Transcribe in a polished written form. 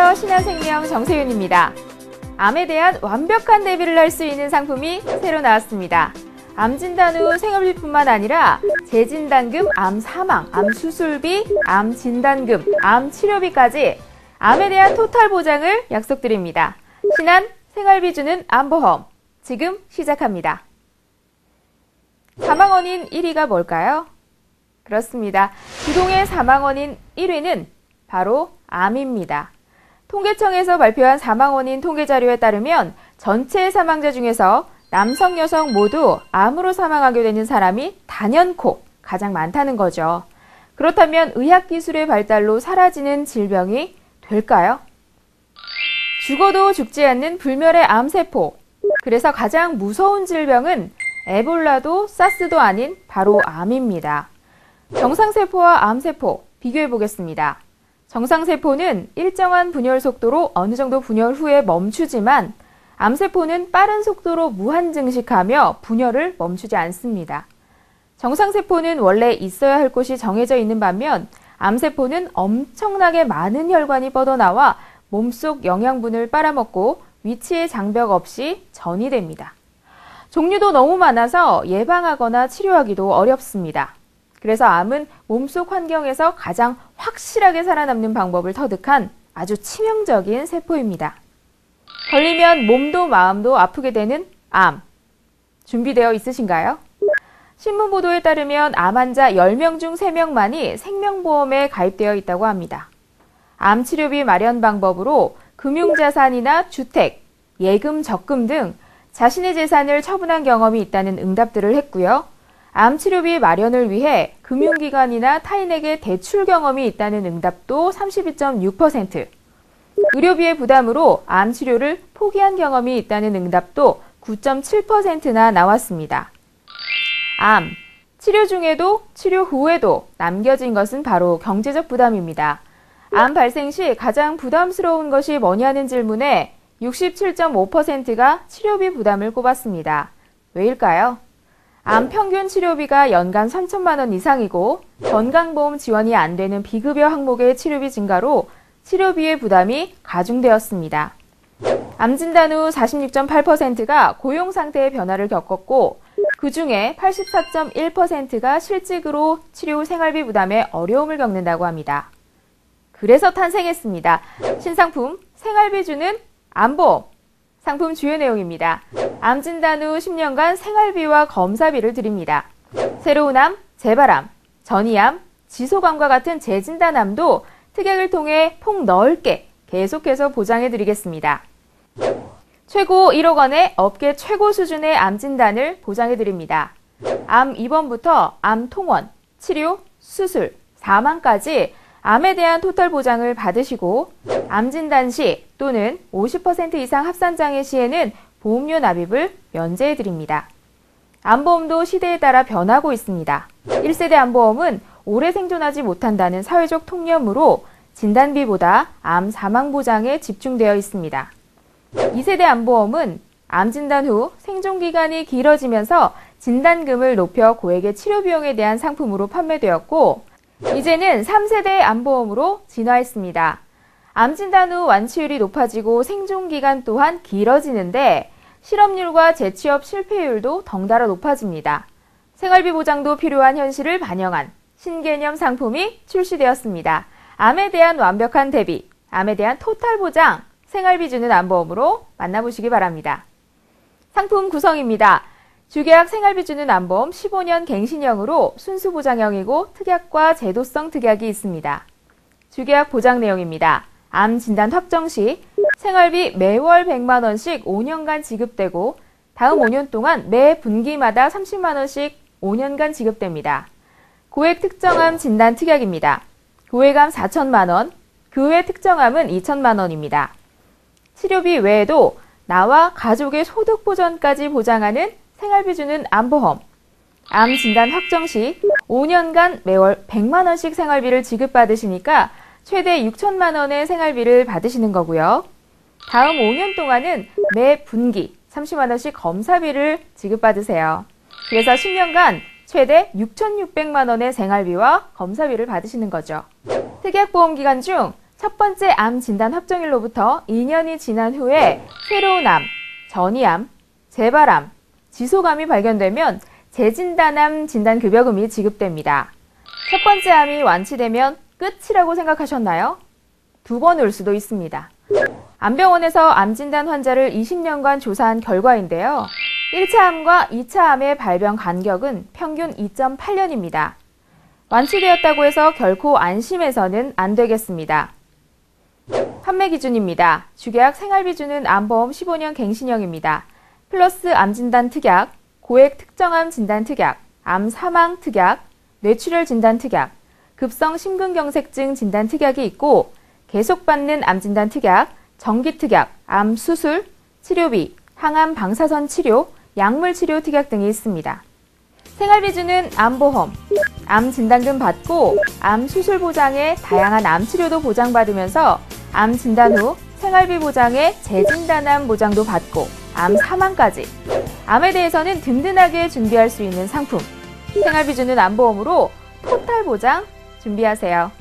안녕하세요. 신한생명 정세윤입니다. 암에 대한 완벽한 대비를 할 수 있는 상품이 새로 나왔습니다. 암 진단 후 생활비뿐만 아니라 재진단금, 암 사망, 암 수술비, 암 진단금, 암 치료비까지 암에 대한 토탈 보장을 약속드립니다. 신한 생활비 주는 암보험, 지금 시작합니다. 사망 원인 1위가 뭘까요? 그렇습니다. 부동의 사망 원인 1위는 바로 암입니다. 통계청에서 발표한 사망 원인 통계 자료에 따르면 전체 사망자 중에서 남성, 여성 모두 암으로 사망하게 되는 사람이 단연코 가장 많다는 거죠. 그렇다면 의학기술의 발달로 사라지는 질병이 될까요? 죽어도 죽지 않는 불멸의 암세포. 그래서 가장 무서운 질병은 에볼라도 사스도 아닌 바로 암입니다. 정상세포와 암세포 비교해 보겠습니다. 정상세포는 일정한 분열 속도로 어느 정도 분열 후에 멈추지만 암세포는 빠른 속도로 무한 증식하며 분열을 멈추지 않습니다. 정상세포는 원래 있어야 할 곳이 정해져 있는 반면 암세포는 엄청나게 많은 혈관이 뻗어나와 몸속 영양분을 빨아먹고 위치의 장벽 없이 전이됩니다. 종류도 너무 많아서 예방하거나 치료하기도 어렵습니다. 그래서 암은 몸속 환경에서 가장 확실하게 살아남는 방법을 터득한 아주 치명적인 세포입니다. 걸리면 몸도 마음도 아프게 되는 암. 준비되어 있으신가요? 신문 보도에 따르면 암 환자 10명 중 3명만이 생명보험에 가입되어 있다고 합니다. 암 치료비 마련 방법으로 금융자산이나 주택, 예금, 적금 등 자신의 재산을 처분한 경험이 있다는 응답들을 했고요. 암 치료비 마련을 위해 금융기관이나 타인에게 대출 경험이 있다는 응답도 32.6%, 의료비의 부담으로 암 치료를 포기한 경험이 있다는 응답도 9.7%나 나왔습니다. 암, 치료 중에도 치료 후에도 남겨진 것은 바로 경제적 부담입니다. 암 발생 시 가장 부담스러운 것이 뭐냐는 질문에 67.5%가 치료비 부담을 꼽았습니다. 왜일까요? 암 평균 치료비가 연간 3천만 원 이상이고 건강보험 지원이 안 되는 비급여 항목의 치료비 증가로 치료비의 부담이 가중되었습니다. 암 진단 후 46.8%가 고용 상태의 변화를 겪었고 그중에 84.1%가 실직으로 치료 후 생활비 부담에 어려움을 겪는다고 합니다. 그래서 탄생했습니다. 신상품 생활비 주는 암보험. 상품 주요 내용입니다. 암 진단 후 10년간 생활비와 검사비를 드립니다. 새로운 암, 재발암, 전이암, 지소암과 같은 재진단암도 특약을 통해 폭넓게 계속해서 보장해 드리겠습니다. 최고 1억 원의 업계 최고 수준의 암 진단을 보장해 드립니다. 암 입원부터 암 통원, 치료, 수술, 사망까지 암에 대한 토탈 보장을 받으시고 암 진단 시 또는 50% 이상 합산장애 시에는 보험료 납입을 면제해 드립니다. 암보험도 시대에 따라 변하고 있습니다. 1세대 암보험은 오래 생존하지 못한다는 사회적 통념으로 진단비보다 암 사망 보장에 집중되어 있습니다. 2세대 암보험은 암 진단 후 생존기간이 길어지면서 진단금을 높여 고액의 치료 비용에 대한 상품으로 판매되었고 이제는 3세대 암보험으로 진화했습니다. 암 진단 후 완치율이 높아지고 생존기간 또한 길어지는데 실업률과 재취업 실패율도 덩달아 높아집니다. 생활비 보장도 필요한 현실을 반영한 신개념 상품이 출시되었습니다. 암에 대한 완벽한 대비, 암에 대한 토탈 보장, 생활비 주는 암보험으로 만나보시기 바랍니다. 상품 구성입니다. 주계약 생활비 주는 암보험 15년 갱신형으로 순수 보장형이고 특약과 제도성 특약이 있습니다. 주계약 보장 내용입니다. 암 진단 확정 시 생활비 매월 100만 원씩 5년간 지급되고 다음 5년 동안 매 분기마다 30만 원씩 5년간 지급됩니다. 고액 특정암 진단 특약입니다. 고액암 4천만 원, 그 외 특정암은 2천만 원입니다. 치료비 외에도 나와 가족의 소득 보전까지 보장하는 생활비 주는 암보험. 암 진단 확정 시 5년간 매월 100만 원씩 생활비를 지급받으시니까 최대 6천만 원의 생활비를 받으시는 거고요. 다음 5년 동안은 매 분기 30만 원씩 검사비를 지급받으세요. 그래서 10년간 최대 6,600만 원의 생활비와 검사비를 받으시는 거죠. 특약보험 기간 중 첫 번째 암 진단 확정일로부터 2년이 지난 후에 새로운 암, 전이암, 재발암, 지속암이 발견되면 재진단암 진단급여금이 지급됩니다. 첫 번째 암이 완치되면 끝이라고 생각하셨나요? 두 번 올 수도 있습니다. 암병원에서 암진단 환자를 20년간 조사한 결과인데요. 1차 암과 2차 암의 발병 간격은 평균 2.8년입니다. 완치되었다고 해서 결코 안심해서는 안 되겠습니다. 판매 기준입니다. 주계약 생활비주는 암보험 15년 갱신형입니다. 플러스 암진단 특약, 고액 특정암 진단 특약, 암 사망 특약, 뇌출혈 진단 특약, 급성 심근경색증 진단 특약이 있고 계속 받는 암 진단 특약, 정기 특약, 암 수술, 치료비, 항암 방사선 치료, 약물 치료 특약 등이 있습니다. 생활비주는 암보험, 암 진단금 받고 암 수술 보장에 다양한 암 치료도 보장받으면서 암 진단 후 생활비 보장에 재진단암 보장도 받고 암 사망까지 암에 대해서는 든든하게 준비할 수 있는 상품 생활비주는 암보험으로 토탈 보장 준비하세요.